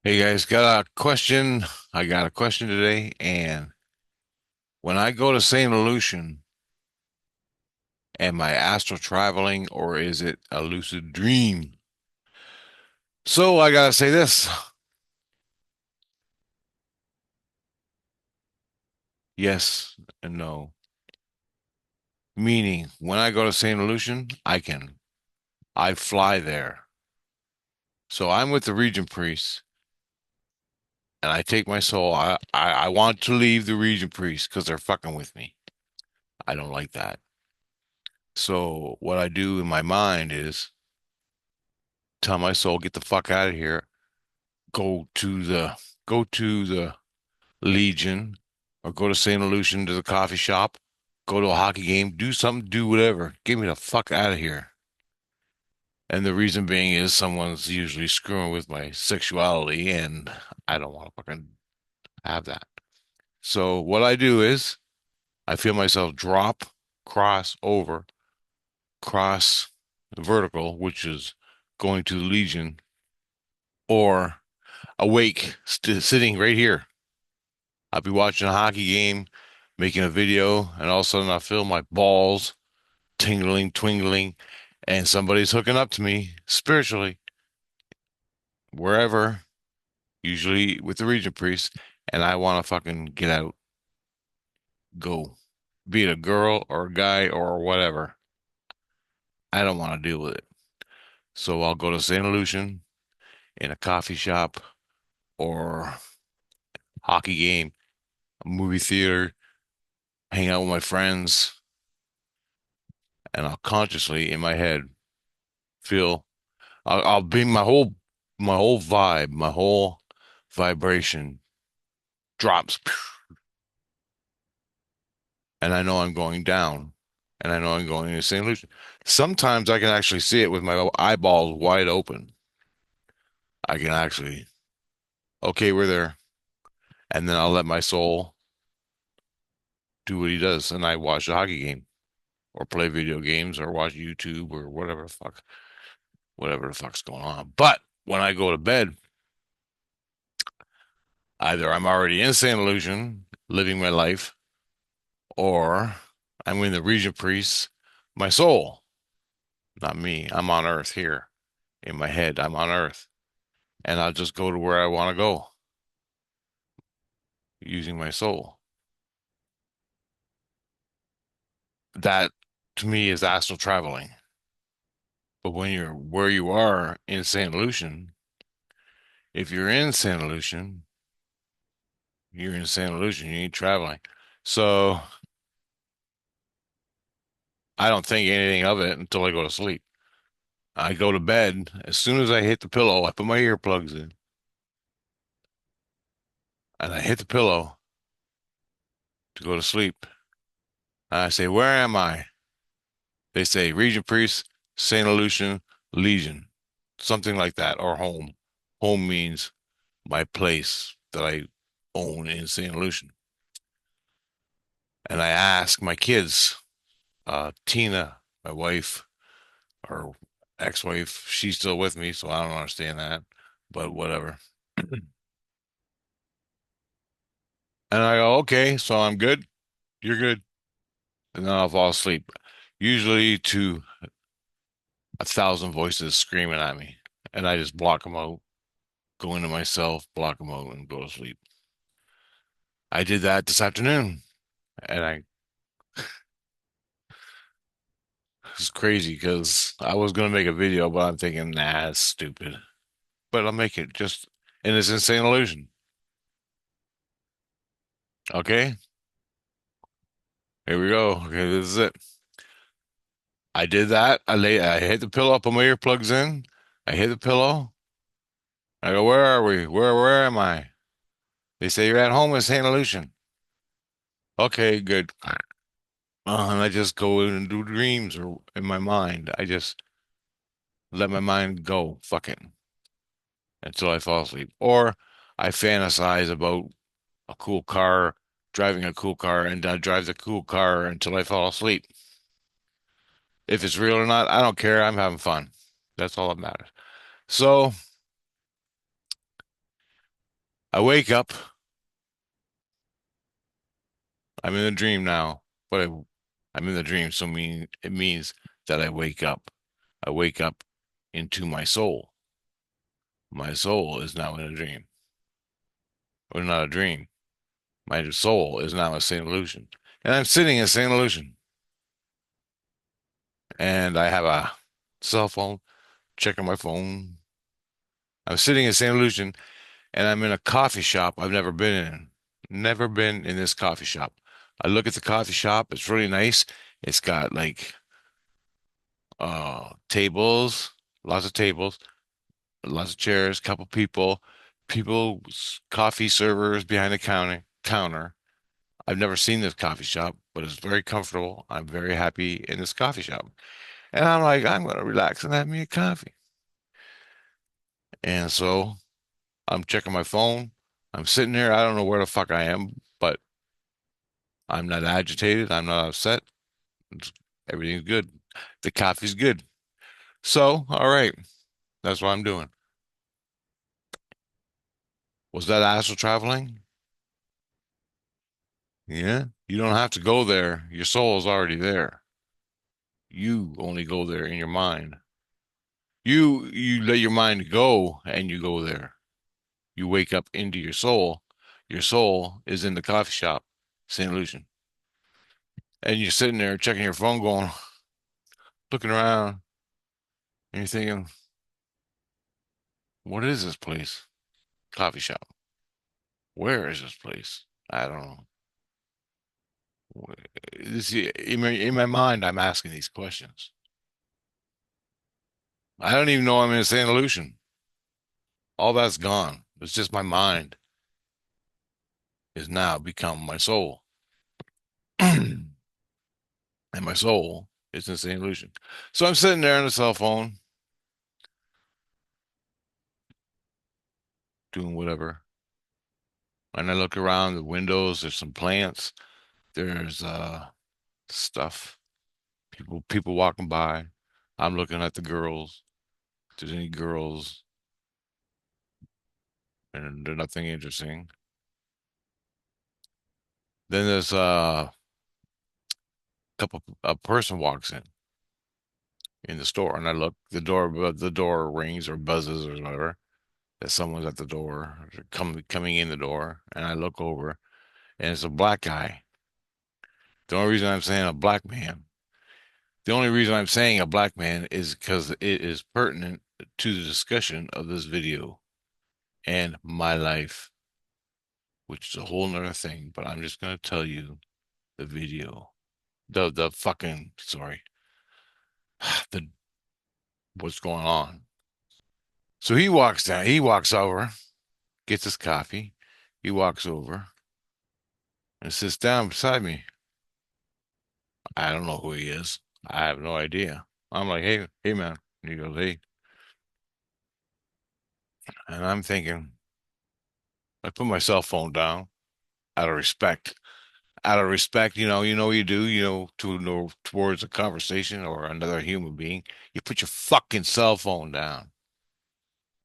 Hey guys, got a question. I got a question today, and when I go to St. Lucian, am I astral traveling or is it a lucid dream? So I gotta say this. Yes and no. Meaning, when I go to St. Lucian, I fly there. So I'm with the Regent Priest, and I take my soul. I want to leave the Regent Priest because they're fucking with me. I don't like that. So what I do in my mind is tell my soul, get the fuck out of here. go to the go to the Legion or go to St. Lucian to the coffee shop, go to a hockey game, do something, do whatever. Get me the fuck out of here. And the reason being is someone's usually screwing with my sexuality and I don't want to fucking have that. So what I do is I feel myself drop, cross over, cross vertical, which is going to the Legion, or awake, sitting right here. I'll be watching a hockey game, making a video, and all of a sudden I feel my balls tingling, twingling, and somebody's hooking up to me spiritually, wherever, usually with the Regent Priest, and I want to fucking get out, go. Be it a girl or a guy or whatever. I don't want to deal with it. So I'll go to St. Lucian in a coffee shop or hockey game, a movie theater, hang out with my friends, and I'll consciously in my head feel I'll bring my whole vibe, my whole vibration drops, and I know I'm going down, and I know I'm going to St. Lucia. Sometimes I can actually see it with my eyeballs wide open. I can actually, okay, we're there, and then I'll let my soul do what he does, and I watch a hockey game or play video games or watch YouTube or whatever the fuck's going on. But when I go to bed, either I'm already in St. Lucian living my life or I'm in the Regent Priest, my soul, not me. I'm on Earth here. In my head, I'm on Earth. And I'll just go to where I want to go using my soul. That to me is astral traveling. But when you're where you are in St. Lucian, if you're in St. Lucian, you're in St. Lucian, you ain't traveling. So I don't think anything of it until I go to sleep. I go to bed. As soon as I hit the pillow, I put my earplugs in and I hit the pillow to go to sleep. And I say, where am I? They say Regent Priest, St. Lucian, Legion, something like that, or home. Home means my place that I own in St. Lucian. And I ask my kids, Tina, my wife, or ex-wife, she's still with me, so I don't understand that, but whatever. And I go, okay, so I'm good. You're good. And then I'll fall asleep. Usually to 1,000 voices screaming at me. And I just block them out, go into myself, block them out, and go to sleep. I did that this afternoon, and I it's crazy because I was gonna make a video, but I'm thinking, nah, it's stupid. But I'll make it just and it's insane illusion. Okay, here we go. Okay, this is it. I did that. I hit the pillow, put my earplugs in. I hit the pillow. I go, where are we? Where am I? They say you're at home in St. Lucian. Okay, good. And I just go in and do dreams or in my mind. I just let my mind go. Fuck it until I fall asleep. Or I fantasize about a cool car, driving a cool car, and I drive the cool car until I fall asleep. If it's real or not, I don't care. I'm having fun. That's all that matters. So I wake up. I'm in a dream now, but I'm in the dream, so it means that I wake up. I wake up into my soul. My soul is now in a dream, or not a dream. My soul is now in St. Lucian, and I'm sitting in St. Lucian, and I have a cell phone, checking my phone. I'm sitting in St. Lucian, and I'm in a coffee shop I've never been in. Never been in this coffee shop. I look at the coffee shop. It's really nice. It's got like tables, lots of tables, lots of chairs, couple people, coffee servers behind the counter. I've never seen this coffee shop, but it's very comfortable. I'm very happy in this coffee shop. And I'm like, I'm gonna relax and have me a coffee. And so I'm checking my phone. I'm sitting there. I don't know where the fuck I am, but I'm not agitated. I'm not upset. It's- Everything's good. The coffee's good. So, all right, that's what I'm doing. Was that astral traveling? Yeah. You don't have to go there. Your soul is already there. You only go there in your mind. You let your mind go and you go there. You wake up into your soul. Your soul is in the coffee shop, St. Lucian. And you're sitting there checking your phone, going, looking around, and you're thinking, what is this place? Coffee shop. Where is this place? I don't know. In my mind, I'm asking these questions. I don't even know I'm in St. Lucian. All that's gone. It's just my mind is now become my soul. And my soul is in St. Lucian. So I'm sitting there on the cell phone doing whatever. And I look around the windows, there's some plants, there's stuff, people walking by. I'm looking at the girls. If there's any girls, and there's nothing interesting. Then there's a person walks in the store, and I look, the door rings or buzzes or whatever, that someone's at the door, or coming in the door, and I look over, and it's a black guy. The only reason I'm saying a black man, the only reason I'm saying a black man is because it is pertinent to the discussion of this video and my life, which is a whole nother thing, but I'm just gonna tell you the video, the fucking sorry, the what's going on. So he walks down, he walks over, gets his coffee, he walks over and sits down beside me. I don't know who he is. I have no idea. I'm like, hey, man. And he goes, hey. And I'm thinking, I put my cell phone down out of respect. Out of respect, what you do, towards a conversation or another human being. You put your fucking cell phone down.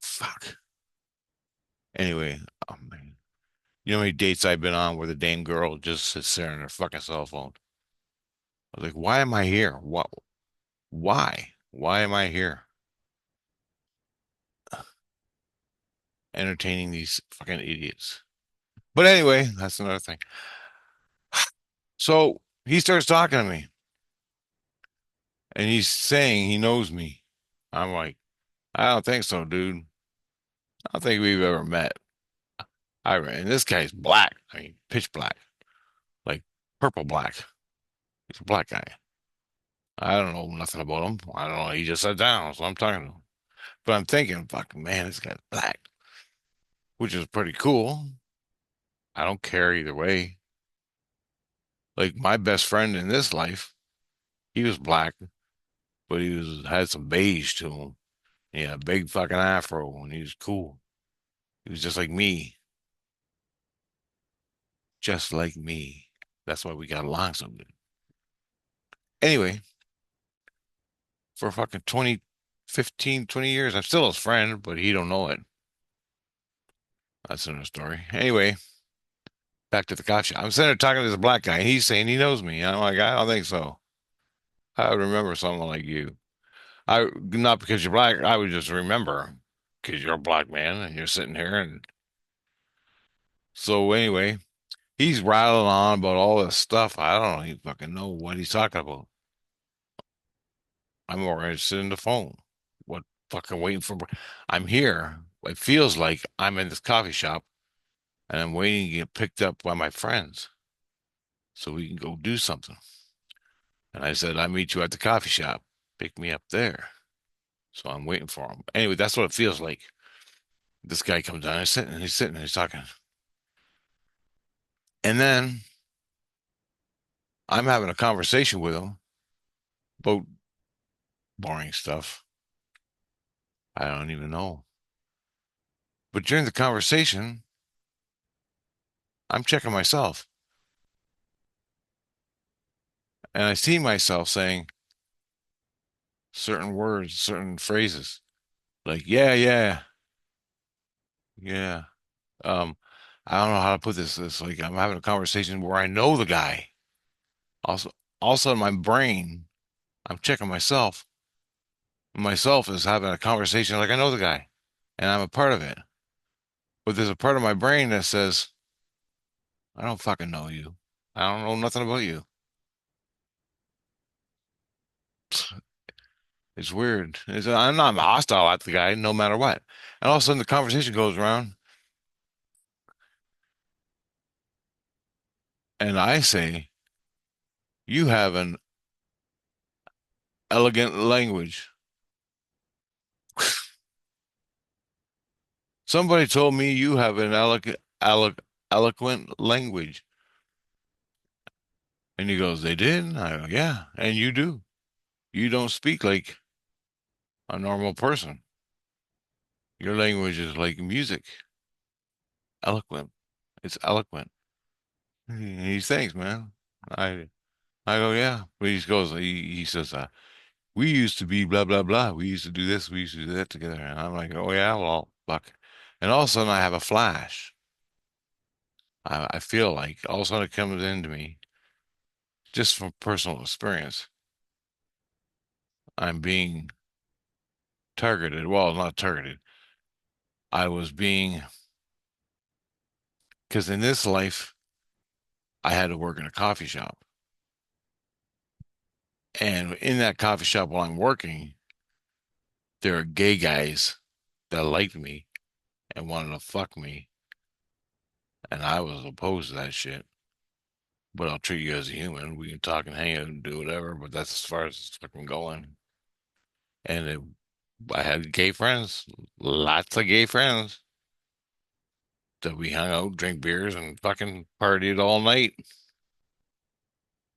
Fuck. Anyway, oh man. You know how many dates I've been on where the damn girl just sits there on her fucking cell phone? I was like, why am I here? What? Why? Why am I here? Entertaining these fucking idiots. But anyway, that's another thing. So he starts talking to me and he's saying he knows me. I'm like, I don't think so, dude. I don't think we've ever met. And this guy's black. I mean, pitch black, like purple black. He's a black guy. I don't know nothing about him. I don't know. He just sat down, so I'm talking to him. But I'm thinking, fucking man, this guy's black, which is pretty cool. I don't care either way. Like my best friend in this life, he was black, but he was had some beige to him. He had a big fucking afro, and he was cool. He was just like me, just like me. That's why we got along so good. Anyway, for fucking 20, 15, 20 years, I'm still his friend, but he don't know it. That's another story. Anyway, back to the coffee shop. I'm sitting there talking to this black guy, and he's saying he knows me. And I'm like, I don't think so. I would remember someone like you. I not because you're black. I would just remember because you're a black man and you're sitting here. And so anyway, he's rattling on about all this stuff. I don't even fucking know what he's talking about. I'm more interested in the phone. What fucking waiting for? I'm here. It feels like I'm in this coffee shop and I'm waiting to get picked up by my friends so we can go do something. And I said, I meet you at the coffee shop. Pick me up there. So I'm waiting for him. Anyway, that's what it feels like. This guy comes down, he's talking. And then I'm having a conversation with him about boring stuff. I don't even know. But during the conversation, I'm checking myself and I see myself saying certain words, certain phrases like, yeah, yeah, yeah. Um, I don't know how to put this. It's like I'm having a conversation where I know the guy. Also, also in my brain, I'm checking myself. Myself is having a conversation like I know the guy and I'm a part of it. But there's a part of my brain that says, I don't fucking know you. I don't know nothing about you. It's weird. I'm not hostile at the guy, no matter what. And all of a sudden, the conversation goes around, and I say, "You have an elegant language." Somebody told me you have an eloquent language. And he goes, "They did?" I go, "Yeah, and you do. You don't speak like a normal person. Your language is like music, eloquent. It's eloquent." He thinks, man. I I go, yeah. But he says, we used to be blah blah blah. We used to do this, we used to do that together. And I'm like, oh yeah, well, fuck. And all of a sudden I have a flash. I feel like all of a sudden it comes into me just from personal experience. I'm being targeted. Well, not targeted. I was being, because in this life, I had to work in a coffee shop. And in that coffee shop while I'm working, there are gay guys that liked me and wanted to fuck me. And I was opposed to that shit. But I'll treat you as a human. We can talk and hang out and do whatever, but that's as far as it's fucking going. And I had gay friends, lots of gay friends that we hung out, drink beers, and fucking partied all night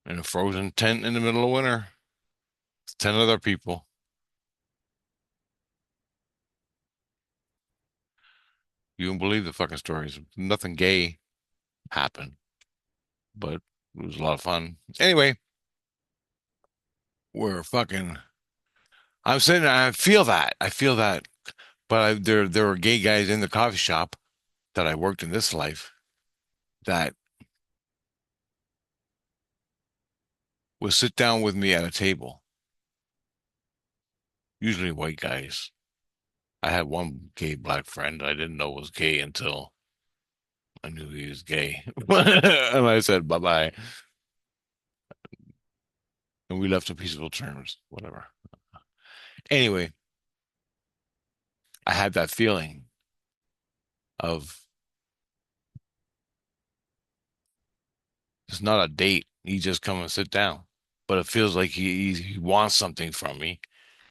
in a frozen tent in the middle of winter. 10 other people. You won't believe the fucking stories. Nothing gay happened, but it was a lot of fun. Anyway, we're fucking. I'm sitting there, I feel that. I feel that. But there were gay guys in the coffee shop that I worked in this life that would sit down with me at a table, usually white guys. I had one gay black friend I didn't know was gay until I knew he was gay. And I said bye bye. And we left on peaceful terms, whatever. Anyway, I had that feeling of it's not a date. He just come and sit down. But it feels like he wants something from me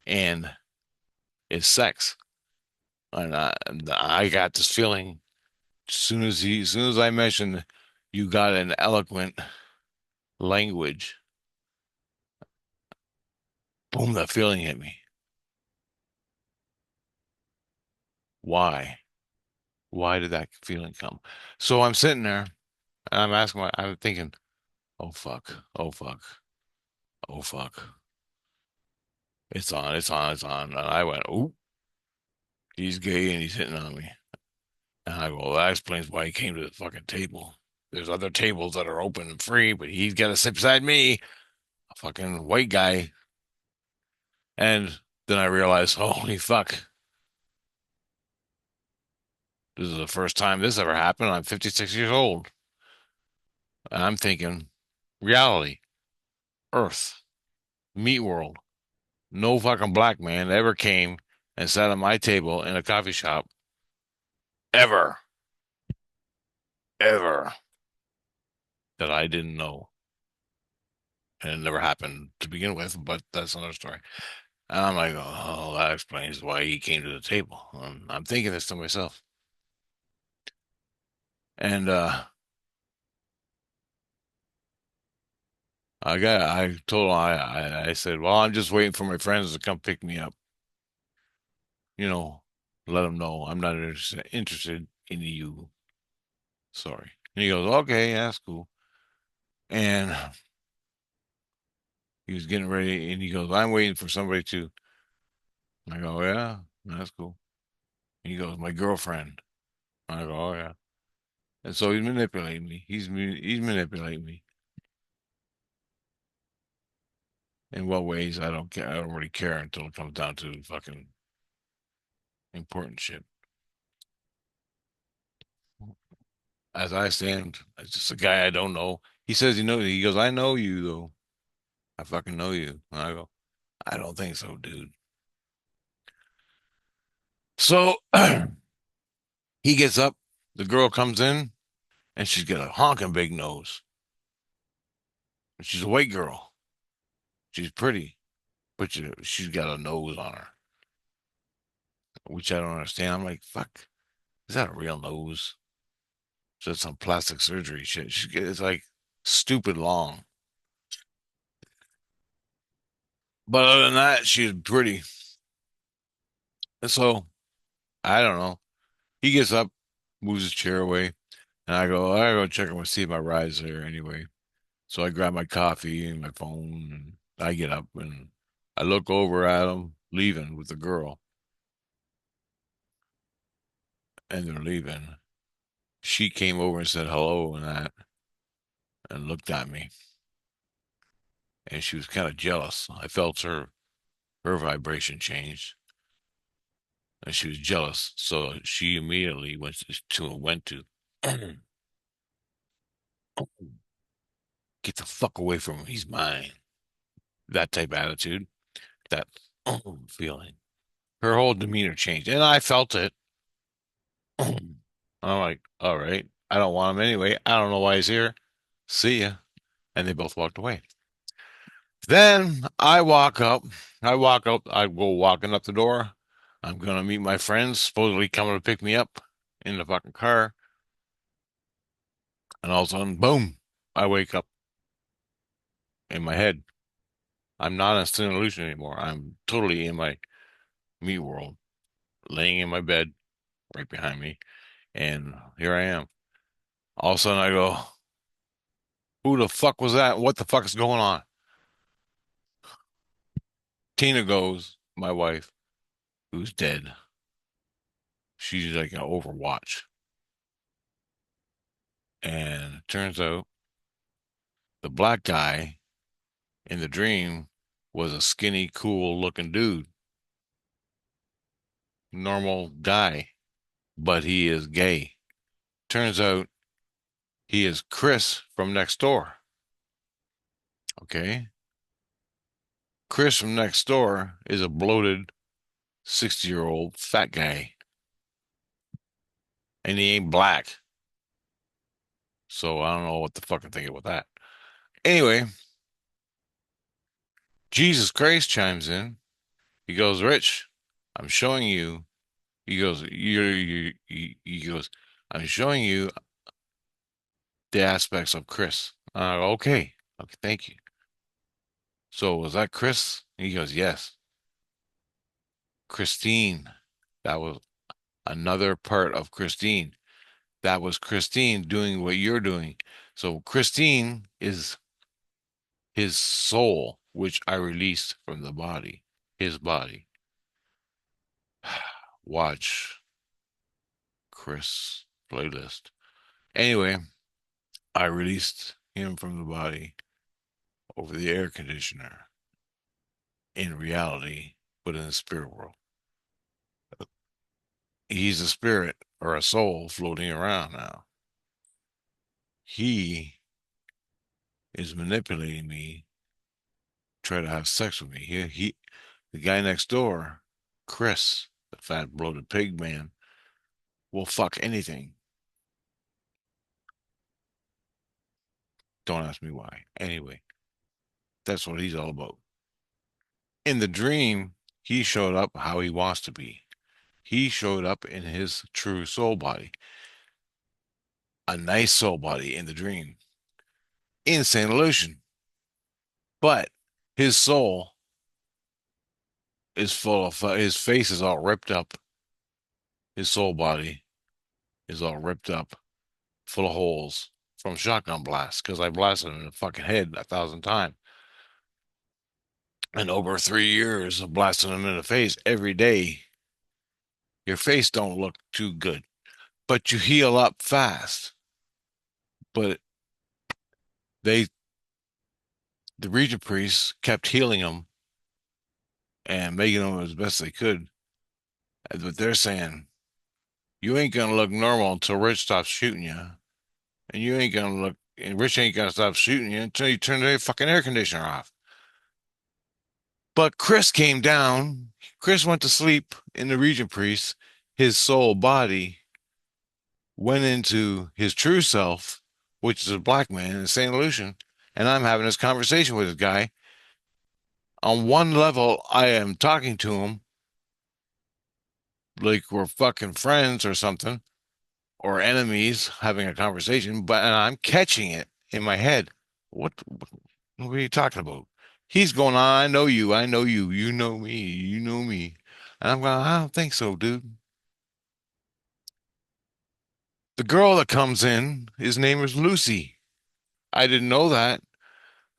and it's sex. And I got this feeling as soon as I mentioned you got an eloquent language, boom, that feeling hit me. Why? Why did that feeling come? So I'm sitting there and I'm thinking, oh fuck, oh fuck, oh fuck. It's on, it's on, it's on. And I went, oh, he's gay and he's hitting on me. And I go, well, that explains why he came to the fucking table. There's other tables that are open and free, but he's got to sit beside me, a fucking white guy. And then I realized, holy fuck, this is the first time this ever happened. I'm 56 years old. And I'm thinking, reality, Earth, meat world. No fucking black man ever came and sat at my table in a coffee shop ever, ever that I didn't know. And it never happened to begin with, but that's another story. And I'm like, oh, that explains why he came to the table. I'm thinking this to myself. And I told him, I said, well, I'm just waiting for my friends to come pick me up. You know, let them know I'm not interested in you. Sorry. And he goes, okay, yeah, that's cool. And he was getting ready, and he goes, I'm waiting for somebody to. I go, yeah, that's cool. And he goes, my girlfriend. I go, oh yeah. And so he's manipulating me. He's manipulating me. In what ways? I don't care. I don't really care until it comes down to fucking important shit. As I stand, it's just a guy I don't know. He says he knows. He goes, I know you though. I fucking know you. And I go, I don't think so, dude. So he gets up. The girl comes in, and she's got a honking big nose. She's a white girl. She's pretty, but she's got a nose on her, which I don't understand. I'm like, fuck, is that a real nose? So it's some plastic surgery shit. It's like stupid long. But other than that, she's pretty. And so I don't know. He gets up, moves his chair away, and I go check and see if my ride's there anyway. So I grab my coffee and my phone, and I get up and I look over at him leaving with the girl, and they're leaving. She came over and said hello and that, and looked at me, and she was kind of jealous. I felt her vibration changed, and she was jealous. So she immediately went to get the fuck away from him. He's mine. That type of attitude, that feeling. Her whole demeanor changed, and I felt it. I'm like, all right, I don't want him anyway. I don't know why he's here. See ya. And they both walked away. Then I walk up. I walk up. I go walking up the door. I'm gonna meet my friends, supposedly coming to pick me up in the fucking car. And all of a sudden, boom, I wake up in my head. I'm not in St Lucian anymore. I'm totally in my me world, laying in my bed right behind me. And here I am. All of a sudden I go, who the fuck was that? What the fuck is going on? Tina goes, my wife, who's dead. She's like an Overwatch. And it turns out the black guy in the dream was a skinny, cool looking dude, normal guy, but he is gay. Turns out he is Chris from next door. Okay. Chris from next door is a bloated 60-year-old fat guy, and he ain't black. So I don't know what the fuck I'm thinking about that. Anyway, Jesus Christ chimes in. He goes, Rich, I'm showing you. He goes, he goes, I'm showing you the aspects of Chris. I go, okay. Okay, thank you. So was that Chris? He goes, yes. Christine. That was another part of Christine. That was Christine doing what you're doing. So Christine is his soul, which I released from the body, his body. Watch Chris playlist. Anyway, I released him from the body over the air conditioner in reality, but in the spirit world. He's a spirit or a soul floating around now. He is manipulating me, try to have sex with me. The guy next door, Chris, the fat bloated pig man, will fuck anything. Don't ask me why. Anyway, that's what he's all about. In the dream, he showed up how he wants to be. He showed up in his true soul body, a nice soul body in the dream, in St. Lucian. But his soul is full of, his face is all ripped up. His soul body is all ripped up, full of holes from shotgun blasts, because I blasted him in the fucking head 1,000 times. And over 3 years of blasting him in the face every day, your face don't look too good, but you heal up fast. But they, the regent priests kept healing him and making him as best they could. But they're saying, you ain't gonna look normal until Rich stops shooting you. And you ain't gonna look, and Rich ain't gonna stop shooting you until you turn the fucking air conditioner off. But Chris came down. Chris went to sleep in the regent priest. His soul body went into his true self, which is a black man in St. Lucian. And I'm having this conversation with this guy. On one level, I am talking to him like we're fucking friends or something, or enemies having a conversation, but and I'm catching it in my head. What are you talking about? He's going on, I know you know me, you know me. And I'm going, I don't think so, dude. The girl that comes in, his name is Lucy. I didn't know that.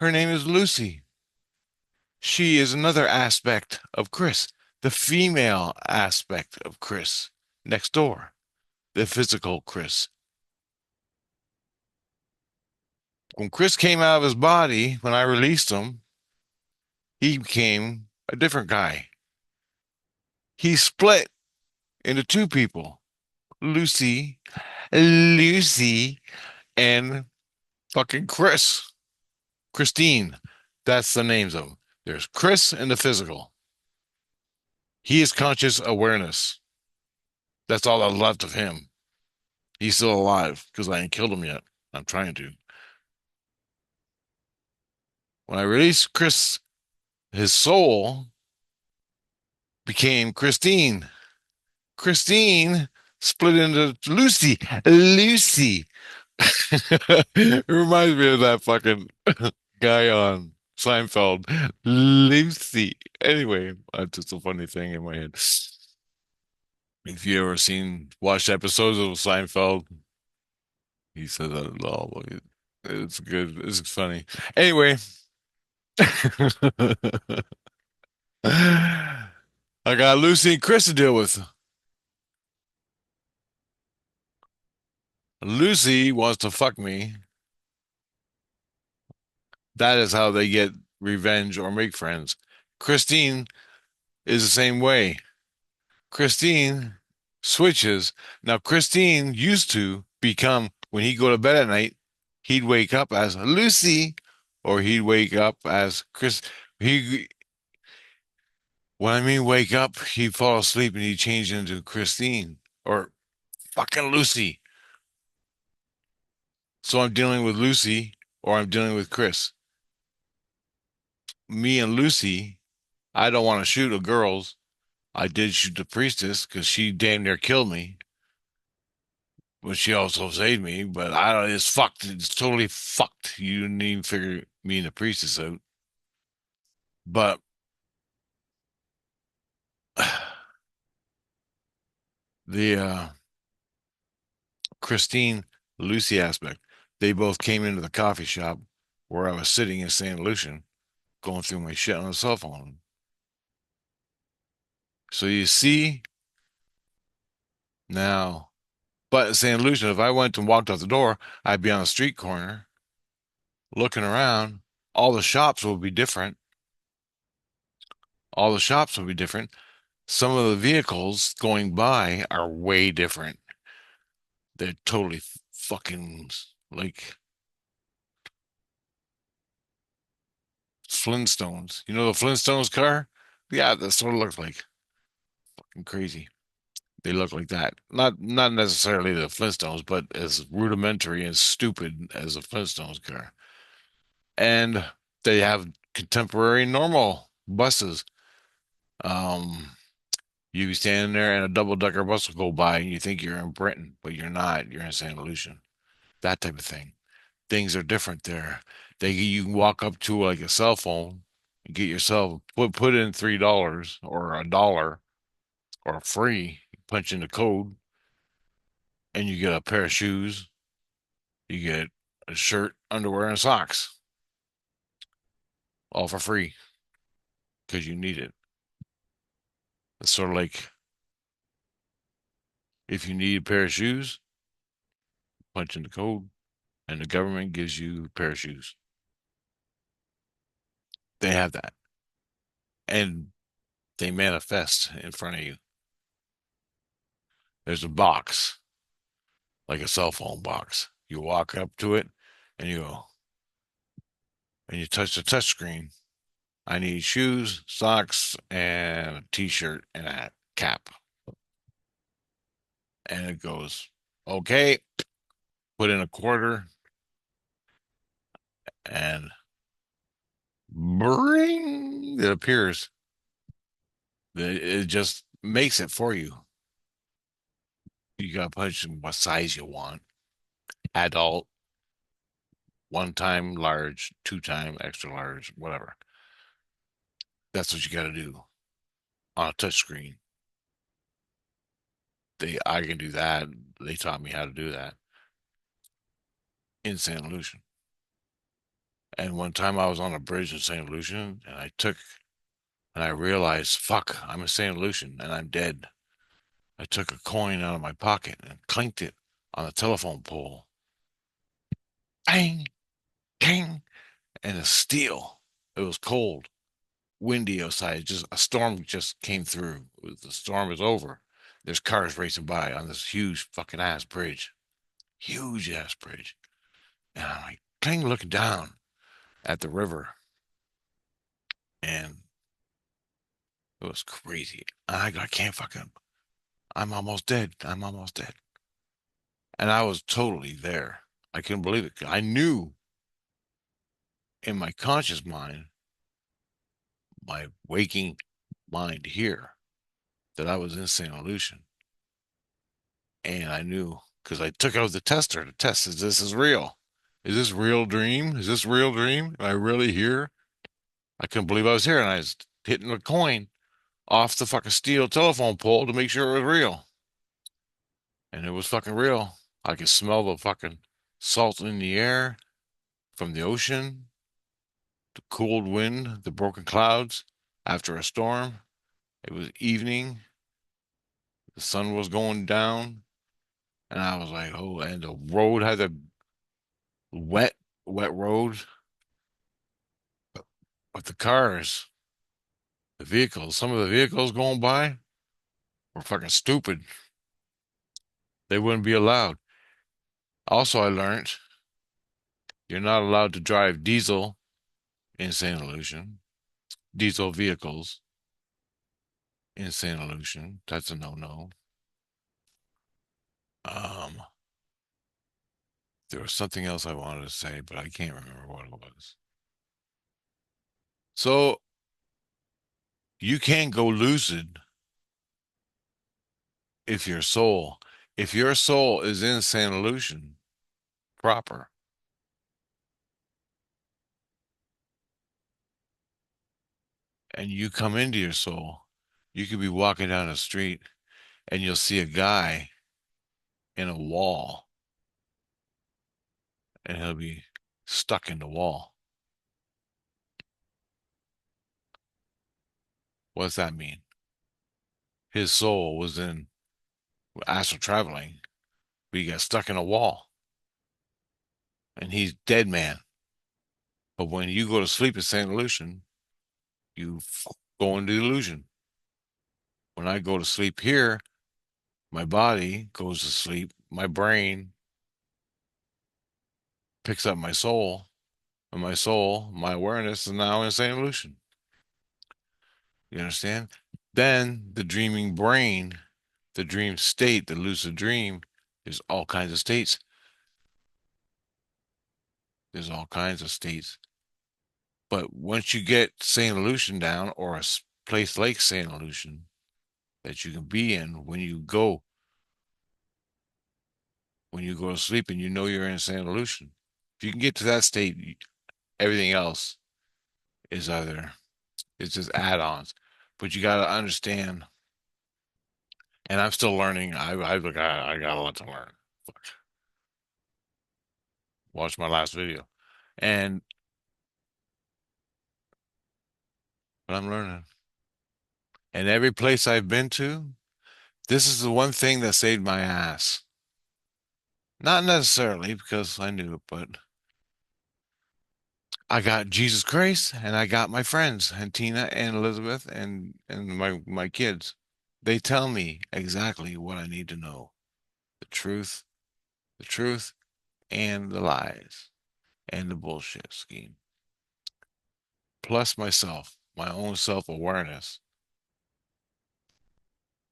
Her name is Lucy. She is another aspect of Chris, the female aspect of Chris next door, the physical Chris. When Chris came out of his body, when I released him, he became a different guy. He split into two people, Lucy, Lucy, and fucking Christine. That's the names of them. There's Chris and the physical. He is conscious awareness. That's all that's left of him. He's still alive because I ain't killed him yet. I'm trying to. When I released Chris, his soul became Christine. Christine split into Lucy. Lucy. It reminds me of that fucking guy on Seinfeld. Lucy. Anyway, that's just a funny thing in my head. If you ever watched episodes of Seinfeld, he said that a lot. It's good. It's funny. Anyway, I got Lucy and Chris to deal with. Lucy wants to fuck me. That is how they get revenge or make friends. Christine is the same way. Christine switches. Now, Christine used to become, when he'd go to bed at night, he'd wake up as Lucy, or he'd wake up as Chris. He, when I mean wake up, he'd fall asleep and he'd change into Christine or fucking Lucy. So I'm dealing with Lucy or I'm dealing with Chris. Me and Lucy, I don't want to shoot the girls. I did shoot the priestess because she damn near killed me. But she also saved me. But I don't, it's fucked. It's totally fucked. You didn't even figure me and the priestess out. But the Christine Lucy aspect, they both came into the coffee shop where I was sitting in St. Lucian going through my shit on the cell phone. So you see now But in St. Lucian, if I went and walked out the door, I'd be on a street corner looking around. All the shops will be different. All the shops will be different. Some of the vehicles going by are way different. They're totally fucking like Flintstones. You know the Flintstones car? Yeah, that's what it looks like. Fucking crazy. They look like that. Not necessarily the Flintstones, but as rudimentary and stupid as a Flintstones car. And they have contemporary normal buses. Um, you be standing there and a double-decker bus will go by and you think you're in Britain, but you're not. You're in St. Lucian. That type of thing. Things are different there. You can walk up to like a cell phone and get yourself put in $3 or $1 or free. You punch in the code and you get a pair of shoes. You get a shirt, underwear, and socks, all for free because you need it. It's sort of like if you need a pair of shoes, punch in the code, and the government gives you a pair of shoes. They have that, and they manifest in front of you. There's a box, like a cell phone box. You walk up to it, and you go, and you touch the touch screen. I need shoes, socks, and a t-shirt and a cap. And it goes, okay, put in a quarter, and bring it appears. It just makes it for you. You got to punch in what size you want. Adult, one time large, two time extra large, whatever. That's what you got to do on a touch screen. I can do that. They taught me how to do that in St. Lucian. And one time I was on a bridge in St. Lucian and I realized, fuck, I'm in St. Lucian and I'm dead. I took a coin out of my pocket and clinked it on a telephone pole. Bang, bang, and it's steel. It was cold, windy outside. Just a storm just came through. The storm is over. There's cars racing by on this huge fucking ass bridge, huge ass bridge. And I'm like, cling, looking down at the river, and it was crazy. I can't fucking. I'm almost dead. I'm almost dead. And I was totally there. I couldn't believe it. I knew in my conscious mind, my waking mind here, that I was in St. Lucian. And I knew because I took out the tester to test is this is real. Is this real dream? Is this real dream? Am I really here? I couldn't believe I was here. And I was hitting a coin off the fucking steel telephone pole to make sure it was real. And it was fucking real. I could smell the fucking salt in the air from the ocean, the cold wind, the broken clouds after a storm. It was evening. The sun was going down. And I was like, oh, and the road had a wet, wet road. But the cars, the vehicles, some of the vehicles going by were fucking stupid. They wouldn't be allowed. Also, I learned you're not allowed to drive diesel in St. Lucian, diesel vehicles in St. Lucian. That's a no-no. Um, there was something else I wanted to say, but I can't remember what it was. So you can't go lucid if if your soul is in St. Lucian proper, and you come into your soul, you could be walking down the street and you'll see a guy in a wall and he'll be stuck in the wall. What does that mean? His soul was in astral traveling but he got stuck in a wall and he's dead man. But when you go to sleep at St. Lucian, you go into illusion. When I go to sleep here, my body goes to sleep. My brain picks up my soul, and my soul, my awareness is now in St. Lucian. You understand? Then the dreaming brain, the dream state, the lucid dream, there's all kinds of states. There's all kinds of states. But once you get St. Lucian down, or a place like St. Lucian that you can be in when you go to sleep and you know you're in St. Lucian. If you can get to that state, everything else is either it's just add-ons. But you got to understand, and I'm still learning. I got a lot to learn. Watch my last video, and but I'm learning. And every place I've been to, this is the one thing that saved my ass. Not necessarily because I knew it, but I got Jesus Christ and I got my friends and Tina and Elizabeth and my kids. They tell me exactly what I need to know. The truth, the truth and the lies and the bullshit scheme. Plus myself, my own self-awareness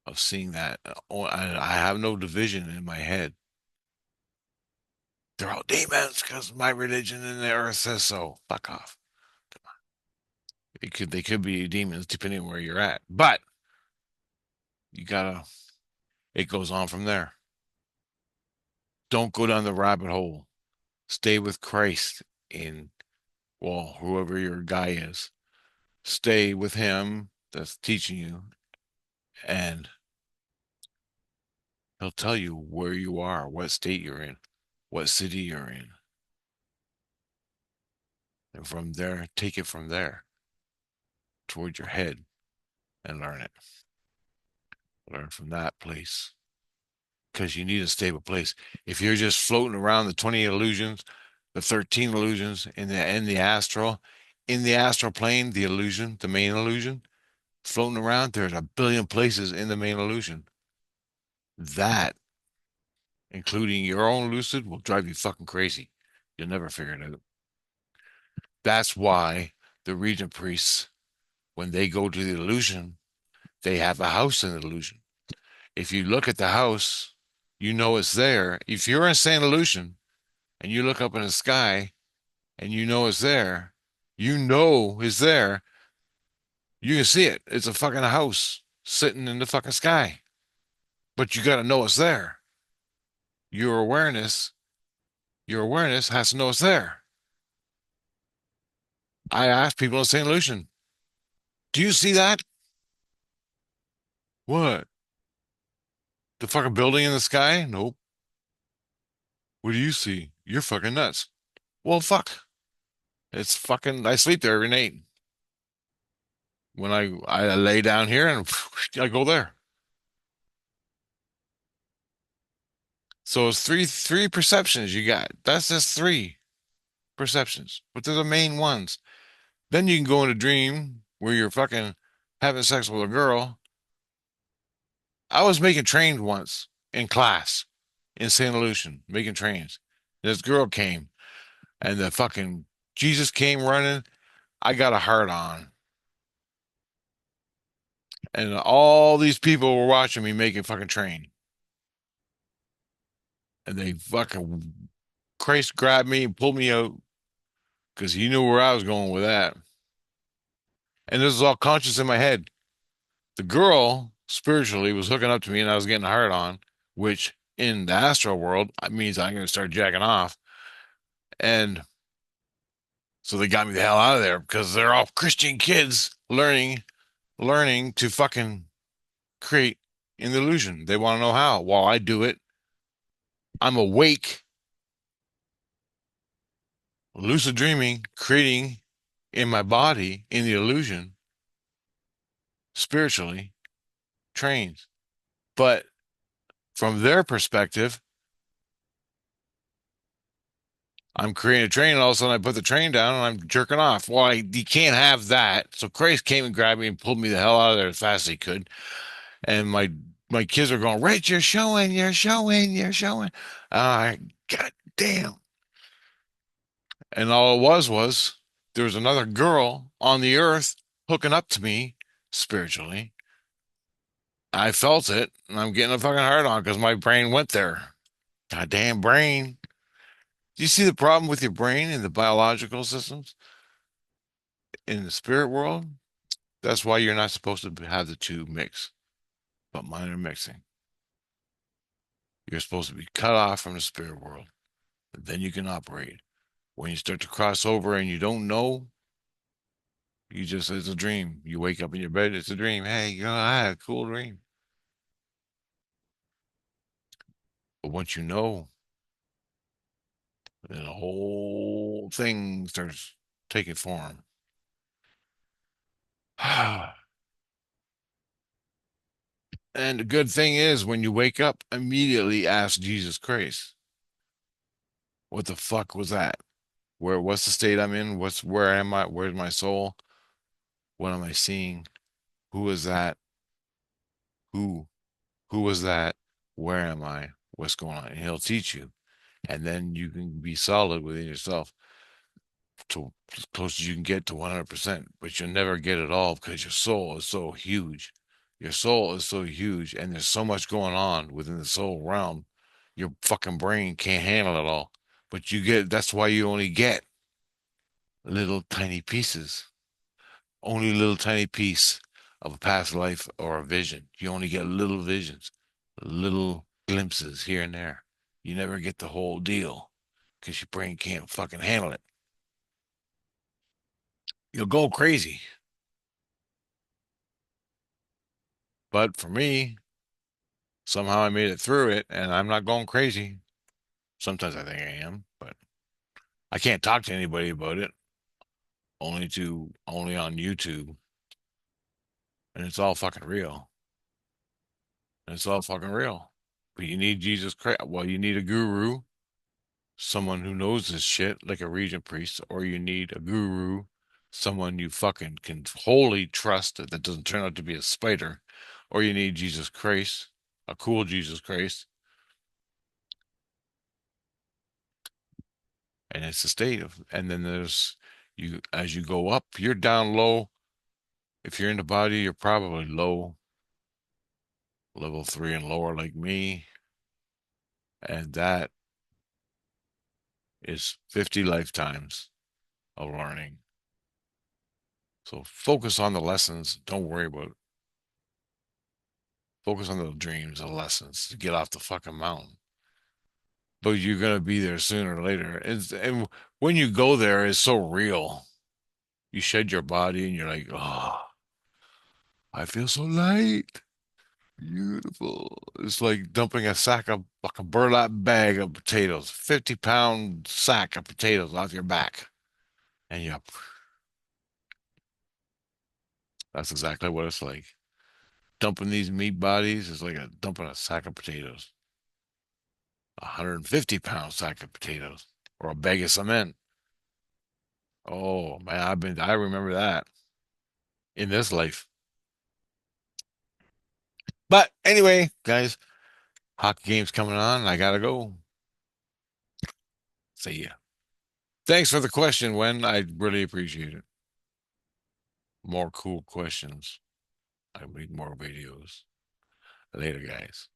of seeing that. I have no division in my head. They're all demons because my religion and the earth says so. Fuck off. They could be demons depending on where you're at. But you gotta it goes on from there. Don't go down the rabbit hole. Stay with Christ in, well, whoever your guy is. Stay with him that's teaching you, and he'll tell you where you are, what state you're in, what city you're in. And from there, take it from there toward your head and learn it. Learn from that place. Because you need a stable place. If you're just floating around the 20 illusions, the 13 illusions in the astral plane, the illusion, the main illusion, floating around, there's a billion places in the main illusion. That, including your own lucid, will drive you fucking crazy. You'll never figure it out. That's why the regent priests, when they go to the illusion, they have a house in the illusion. If you look at the house, you know it's there. If you're in St. Lucian and you look up in the sky and you know it's there, you know it's there, you can see it. It's a fucking house sitting in the fucking sky. But you got to know it's there. Your awareness, your awareness has to know it's there. I asked people in St. Lucian, do you see that? What? The fucking building in the sky? Nope. What do you see? You're fucking nuts. Well, fuck. It's fucking, I sleep there every night. When I lay down here and I go there. So it's three perceptions you got. That's just three perceptions, but they're the main ones. Then you can go in a dream where you're fucking having sex with a girl. I was making trains once in class in St. Lucian, making trains. This girl came and the fucking Jesus came running. I got a heart on. And all these people were watching me make a fucking train. And they fucking Christ grabbed me and pulled me out because he knew where I was going with that. And this was all conscious in my head. The girl spiritually was hooking up to me and I was getting hard on, which in the astral world means I'm going to start jacking off. And so they got me the hell out of there because they're all Christian kids learning to fucking create an illusion. They want to know how. While I do it, I'm awake, lucid dreaming, creating in my body in the illusion spiritually trains. But from their perspective, I'm creating a train, and all of a sudden I put the train down and I'm jerking off. Well, you can't have that. So Christ came and grabbed me and pulled me the hell out of there as fast as he could. And my kids are going, Rich, you're showing. God damn. And all it was there was another girl on the earth hooking up to me spiritually. I felt it, and I'm getting a fucking hard on because my brain went there. Goddamn brain. Do you see the problem with your brain and the biological systems in the spirit world? That's why you're not supposed to have the two mix, but mine are mixing. You're supposed to be cut off from the spirit world, and then you can operate. When you start to cross over and you don't know, it's a dream. You wake up in your bed, it's a dream. Hey, I had a cool dream. But once you know, then the whole thing starts taking form. And the good thing is, when you wake up, immediately ask Jesus Christ, what the fuck was that? What's the state I'm in? Where am I? Where's my soul? What am I seeing? Who is that? Who? Who was that? Where am I? What's going on? And he'll teach you. And then you can be solid within yourself to as close as you can get to 100%, but you'll never get it all because your soul is so huge. Your soul is so huge, and there's so much going on within the soul realm. Your fucking brain can't handle it all. But that's why you only get little tiny pieces, only a little tiny piece of a past life or a vision. You only get little visions, little glimpses here and there. You never get the whole deal because your brain can't fucking handle it. You'll go crazy. But for me, somehow I made it through it and I'm not going crazy. Sometimes I think I am, but I can't talk to anybody about it, only on YouTube. And it's all fucking real. And it's all fucking real. But you need Jesus Christ. Well, you need a guru, someone who knows this shit, like a regent priest, or you need a guru, someone you fucking can wholly trust that doesn't turn out to be a spider, or you need Jesus Christ, a cool Jesus Christ. And it's a state of, and then there's you as you go up, you're down low. If you're in the body, you're probably low, level 3 and lower, like me, and that is 50 lifetimes of learning. So focus on the lessons. Don't worry about it. Focus on the dreams, the lessons to get off the fucking mountain. But you're gonna be there sooner or later. And when you go there, it's so real. You shed your body and you're like, oh, I feel so light. Beautiful. It's like dumping a sack of like a burlap bag of potatoes, 50-pound sack of potatoes off your back. And that's exactly what it's like. Dumping these meat bodies is like dumping a sack of potatoes, 150-pound sack of potatoes, or a bag of cement. Oh man, I remember that in this life. But anyway, guys, hockey game's coming on. I gotta go. See ya. Thanks for the question, Wen. I really appreciate it. More cool questions. I make more videos. Later, guys.